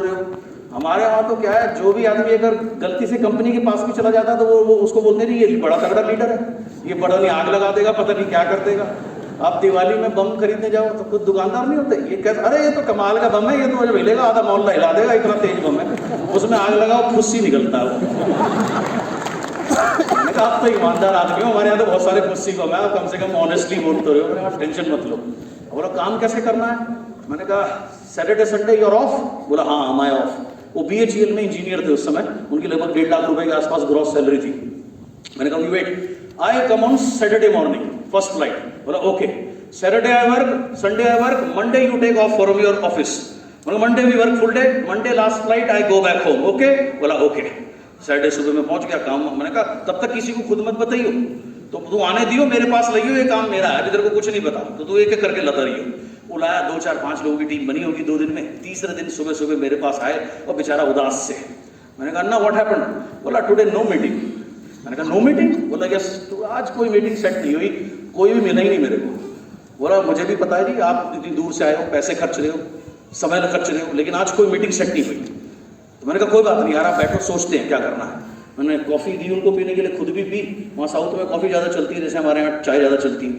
रहे हो? हमारे वहाँ तो क्या है, जो भी आदमी अगर गलती से कंपनी के पास भी चला जाता है तो वो उसको बोलते नहीं ये बड़ा तगड़ा लीडर है, ये बड़ा नहीं आग लगा देगा, पता नहीं क्या कर देगा। आप दिवाली में बम खरीदने जाओ तो कुछ दुकानदार नहीं होते, ये कहते अरे ये तो कमाल का बम है, ये तो जब हिलेगा आधा मोहल्ला हिला देगा, इतना तेज बम है, उसमें आग लगाओ फुस्सी निकलता है वो। मैंने कहा आप तो ईमानदार आदमी हो, हमारे यहाँ तो बहुत सारे फुस्सी बम है, कम से कम ऑनेस्टली बोल तो रहे हो। मैंने कहा टेंशन मत लो। बोला काम कैसे करना है? मैंने कहा सैटरडे संडे यूर ऑफ? बोला हाँ एम आई ऑफ। वो BHEL में इंजीनियर थे उस समय, उनकी लगभग 1.5 लाख रुपए के आसपास ग्रॉस सैलरी थी। मैंने कहा wait, I come on Saturday morning first flight. बोला okay, Saturday I work, Sunday I work, Monday you take off from your office. बोला Monday we work full day, Monday last flight I go back home. Okay? बोला okay. Saturday सुबह में पहुंच गया काम। मैंने कहा तब तक किसी को खुद मत बताइयो, तो तू आने दियो मेरे पास लगियो, ये काम मेरा है, अभी तेरे को कुछ नहीं पता, तो तू एक एक करके लता रही हो। वो लाया, 2 4 5 लोगों की टीम बनी होगी 2 दिन में। तीसरे दिन सुबह सुबह मेरे पास आए और बेचारा उदास से। मैंने कहा अन्ना व्हाट हैपेंड? बोला टुडे नो मीटिंग। मैंने कहा नो मीटिंग? बोला यस, तो आज कोई मीटिंग सेट नहीं हुई, कोई भी मिला ही नहीं मेरे को। बोला मुझे भी पता है नहीं, आप इतनी दूर से आए हो, पैसे खर्च रहे हो, समय खर्च रहे हो, लेकिन आज कोई मीटिंग सेट नहीं हुई। तो मैंने कहा कोई बात नहीं यार, आप बैठो, सोचते हैं क्या करना है। मैंने कॉफ़ी दी उनको पीने के लिए, खुद भी पी। वहाँ साउथ में कॉफ़ी ज़्यादा चलती है, जैसे हमारे यहाँ चाय ज़्यादा चलती है।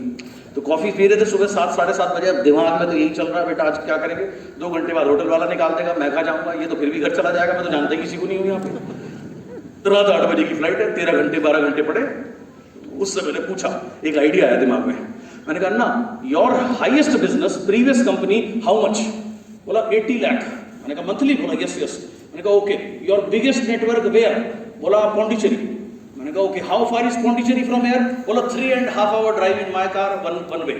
तो कॉफ़ी पी रहे थे सुबह 7 साढ़े 7 बजे। अब दिमाग में तो यही चल रहा है बेटा आज क्या करेंगे, 2 घंटे बाद होटल वाला निकाल देगा, मैं खा जाऊँगा, ये तो फिर भी घर चला जाएगा, मैं तो जानता ही किसी को नहीं हूँ यहाँ पे। रात 8 बजे की फ्लाइट है, 13 घंटे 12 घंटे पड़े। उससे मैंने पूछा, एक आइडिया आया दिमाग में। मैंने कहा ना your highest business previous company how much? बोला 80 लाख। मैंने कहा मंथली? बोला यस यस। मैंने कहा okay, your biggest network where? बोला पौंडीचेरी। मैंने कहा okay, how far is Pondicherry from here? बोला 3.5 hour drive in my car one way.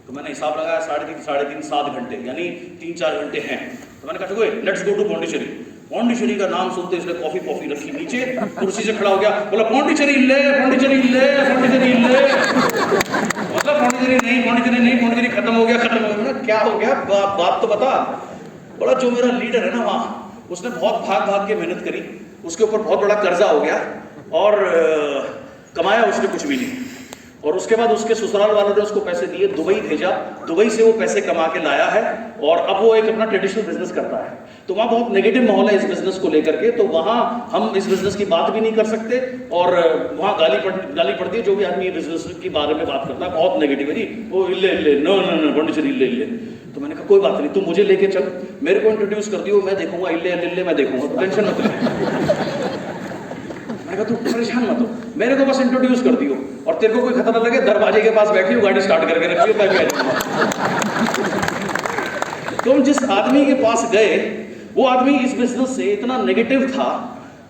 तो मैंने हिसाब लगाया 3.5 7 घंटे, यानी 3-4 घंटे हैं। तो मैंने कहा let's go to Pondicherry. Pondicherry का नाम सुनते इसने कॉफी रखी नीचे, कुर्सी से खड़ा हो गया, बोला पौंडीचेरी ले, पौंडीचेरी ले, पौंडीचेरी ले। मतलब पौंडीचेरी खत्म हो गया। क्या हो गया, बात तो बता। बोला जो मेरा लीडर है ना वहाँ, उसने बहुत भाग के मेहनत करी, उसके ऊपर बहुत बड़ा कर्जा हो गया और कमाया उसने कुछ भी नहीं। और उसके बाद उसके ससुराल वालों ने उसको पैसे दिए, दुबई भेजा, दुबई से वो पैसे कमा के लाया है और अब वो एक अपना ट्रेडिशनल बिजनेस करता है। तो वहाँ बहुत नेगेटिव माहौल है इस बिजनेस को लेकर के, तो वहाँ हम इस बिजनेस की बात भी नहीं कर सकते और वहाँ गाली पड़ती है जो भी आदमी बिजनेस के बारे में बात करता है, बहुत नेगेटिव है जी, वो इल्ले नो पौंडीचेरी इल्ले। तो मैंने कहा कोई बात नहीं, तुम मुझे लेके चल, मेरे को इंट्रोड्यूस कर दियो, मैं देखूंगा इल्ले मैं देखूंगा, तो टेंशन मत ले। मैंने कहा तू परेशान मत हो, मेरे को बस इंट्रोड्यूस कर दियो और तेरे को कोई खतरा लगे दरवाजे के पास बैठी हो, गाड़ी स्टार्ट करके रखियो, मैं भी आ जाऊंगा। तुम जिस आदमी के पास गए वो आदमी इस बिजनेस से इतना नेगेटिव था,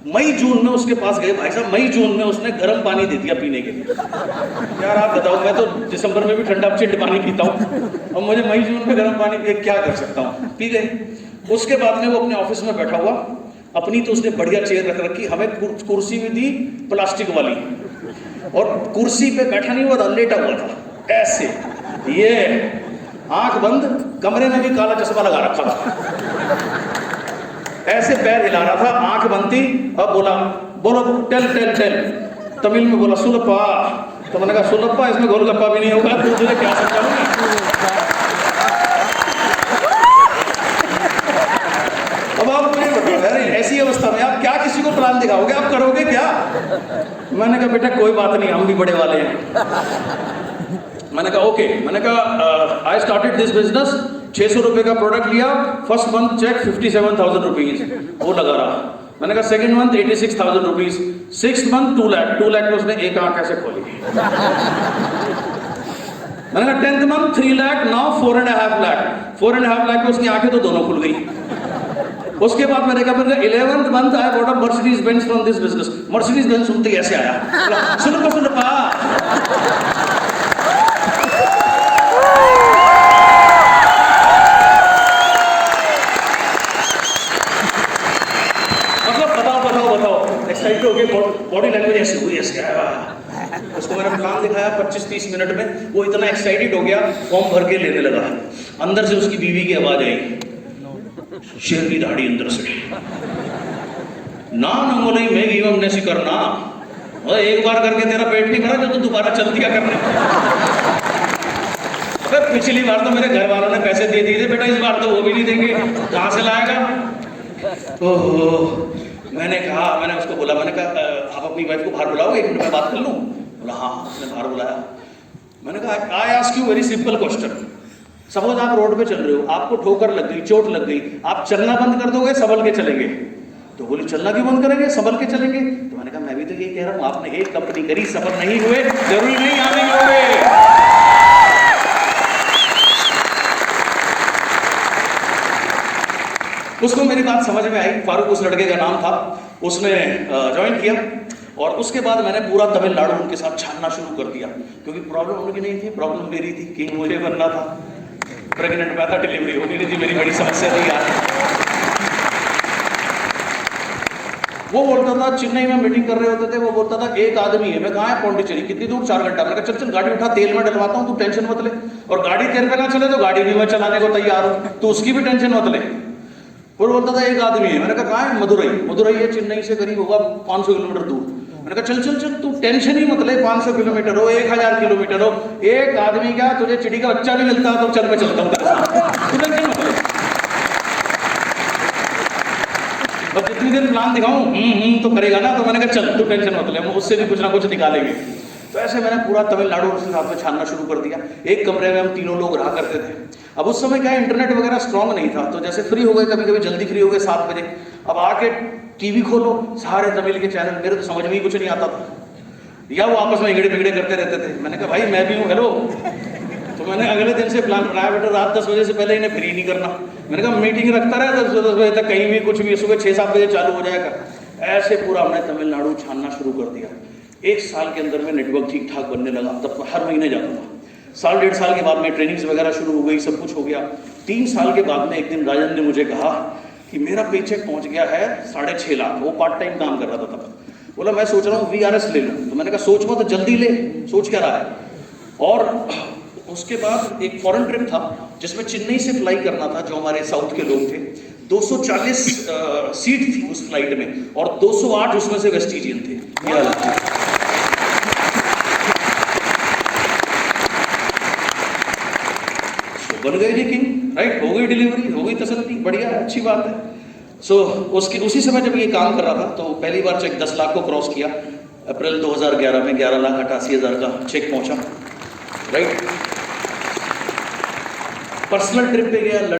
मई जून में उसके पास गए भाई साहब, मई जून में उसने गर्म पानी दे दिया पीने के लिए। यार आप बताओ, मैं तो दिसंबर में भी ठंडा चिल्ड पानी पीता हूँ और मुझे मई जून में गर्म पानी पी क्या कर सकता हूँ, पी गए। उसके बाद में वो अपने ऑफिस में बैठा हुआ, अपनी तो उसने बढ़िया चेयर रख रखी, हमें कुर्सी भी दी प्लास्टिक वाली, और कुर्सी पे बैठा नहीं हुआ था, लेटा हुआ था ऐसे, ये आंख बंद, कमरे में भी काला चश्मा लगा रखा था, ऐसे पैर हिला रहा था, आंख बंद थी। अब बोलो टेल तमिल में बोला सुलप्पा। तो मैंने कहा सुलप्पा, इसमें गोलगप्पा भी नहीं होगा, तो तुझे क्या समझाऊंगी। अब आप ऐसी अवस्था में आप क्या किसी को प्लान दिखाओगे, आप करोगे क्या? मैंने कहा बेटा कोई बात नहीं, हम भी बड़े वाले हैं। मैंने कहा ओके, मैंने कहा आई स्टार्टेड दिस बिजनेस, 600 रुपए का प्रोडक्ट लिया, फर्स्ट मंथ चेक 57,000 रुपीज, वो लगा रहा। मैंने कहा second month 86,000 rupees, 6th month 2 lakh में उसने एक आंख ऐसे खोली। मैंने कहा 10th month 3 lakh, now 4.5 lakh में उसकी आंखें तो दोनों खुल गई। उसके बाद मैंने कहा 11th month I bought a Mercedes Benz from this business. Mercedes Benz सुनते ही ऐसे आया, सुन पा एक्साइटेड हो गए, बॉडी लैंग्वेज ऐसी हुई ऐसे आया। उसको मैंने प्लान दिखाया 25-30 मिनट में, वो इतना एक्साइटेड हो गया, फॉर्म भर के लेने लगा। अंदर से उसकी बीवी की आवाज आई, शेरनी दाढ़ी अंदर से, ना बोले मैं भी हमने से करना, और एक बार करके तेरा पेट नहीं भरा जो तू दोबारा चल दिया करने। पिछली बार तो मेरे घर वालों ने पैसे दे दिए थे बेटा, इस बार तो वो भी नहीं देंगे, कहाँ से लाएगा। ओहो, मैंने उसको बोला, मैंने कहा आप अपनी वाइफ को बाहर बुलाओ, 1 मिनट में बात कर लूँ? बोला हाँ। उसने बाहर बुलाया। मैंने कहा I ask you very simple question, suppose आप रोड पे चल रहे हो, आपको ठोकर लग गई, चोट लग गई, आप चलना बंद कर दोगे, संभल के चलेंगे? तो बोली चलना क्यों बंद करेंगे, संभल के चलेंगे। तो मैंने कहा मैं भी तो ये कह रहा हूँ, आपने एक कंपनी करी, सफल नहीं हुए, जरूरी नहीं आने होंगे। उसको मेरी बात समझ में आई। फारूक उस लड़के का नाम था, उसने ज्वाइन किया और उसके बाद मैंने पूरा तमिलनाडु उनके साथ छानना शुरू कर दिया, क्योंकि प्रॉब्लम उनकी नहीं थी, प्रॉब्लम मेरी थी, किंग मुझे बनना था। प्रेग्नेंट में था, डिलीवरी होनी नहीं थी, मेरी बड़ी समस्या थी यार। वो बोलता था, चेन्नई में मीटिंग कर रहे होते थे, वो बोलता था एक आदमी है, मैं कहाँ है, पौंडीचेरी, कितनी दूर, 4 घंटा। मैंने कहा चल गाड़ी उठा, तेल में डलवाता हूँ, तू टेंशन मत ले, और गाड़ी तेल पे ना चले तो गाड़ी भी मैं चलाने को तैयार हूँ, तो उसकी भी टेंशन मत ले। वो बोलता था एक आदमी है, मैंने कहा कहाँ है, मदुरई है, चेन्नई से करीब होगा 500 किलोमीटर दूर। मैंने कहा चल चल चल, तू टेंशन ही मत ले, 500 किलोमीटर हो, 1000 किलोमीटर हो, एक आदमी क्या, तुझे चिड़ी का बच्चा भी मिलता है तो चल मैं चलता हूँ तेरे साथ, तू टेंशन मत ले। और जितनी देर प्लान दिखाऊं तो करेगा ना, तो मैंने कहा चल तू टेंशन मत ले, हम उससे भी कुछ ना कुछ निकालेंगे। तो ऐसे मैंने पूरा तमिलनाडु उसके साथ में छानना शुरू कर दिया। एक कमरे में हम 3 लोग रहा करते थे। अब उस समय क्या इंटरनेट वगैरह स्ट्रांग नहीं था, तो जैसे फ्री हो गए, कभी कभी जल्दी फ्री हो गए 7 बजे, अब आके टीवी खोलो, सारे तमिल के चैनल, मेरे तो समझ में ही कुछ नहीं आता था, या वो आपस में इगड़े बिगड़े करते रहते थे। मैंने कहा भाई मैं भी हूँ, हेलो। तो मैंने अगले दिन से प्लान बनाया, बेटा रात 10 बजे से पहले इन्हें फ्री नहीं करना। मैंने कहा मीटिंग रखता रहे 10 बजे तक, कहीं भी कुछ भी, सुबह 6-7 बजे चालू हो जाएगा। ऐसे पूरा हमने तमिलनाडु छानना शुरू कर दिया। 1 साल के अंदर में नेटवर्क ठीक ठाक बनने लगा, तब तो हर महीने जाता था। 1.5 साल के बाद में ट्रेनिंग्स वगैरह शुरू हो गई, सब कुछ हो गया। 3 साल के बाद में एक दिन राजन ने मुझे कहा कि मेरा पेचेक पहुंच गया है 6.5 लाख। वो पार्ट टाइम काम कर रहा था तब। बोला मैं सोच रहा हूँ VRS ले लूँ। तो मैंने कहा सोच मत, जल्दी ले, सोच क्या रहा है। और उसके बाद एक फॉरेन ट्रिप था जिसमें चेन्नई से फ्लाई करना था, जो हमारे साउथ के लोग थे। 240 सीट थी उस फ्लाइट में, और 208 उसमें से वेस्ट इंडियन थे। बन गई जी किंग, राइट, हो गई डिलीवरी, हो गई तसल्ली, बढ़िया, अच्छी बात है। सो उसी समय जब ये काम कर रहा था, तो पहली बार चेक 10 लाख को क्रॉस किया। अप्रैल 2011 में 11,88,000 का चेक पहुंचा, राइट। पर्सनल ट्रिप पे गया।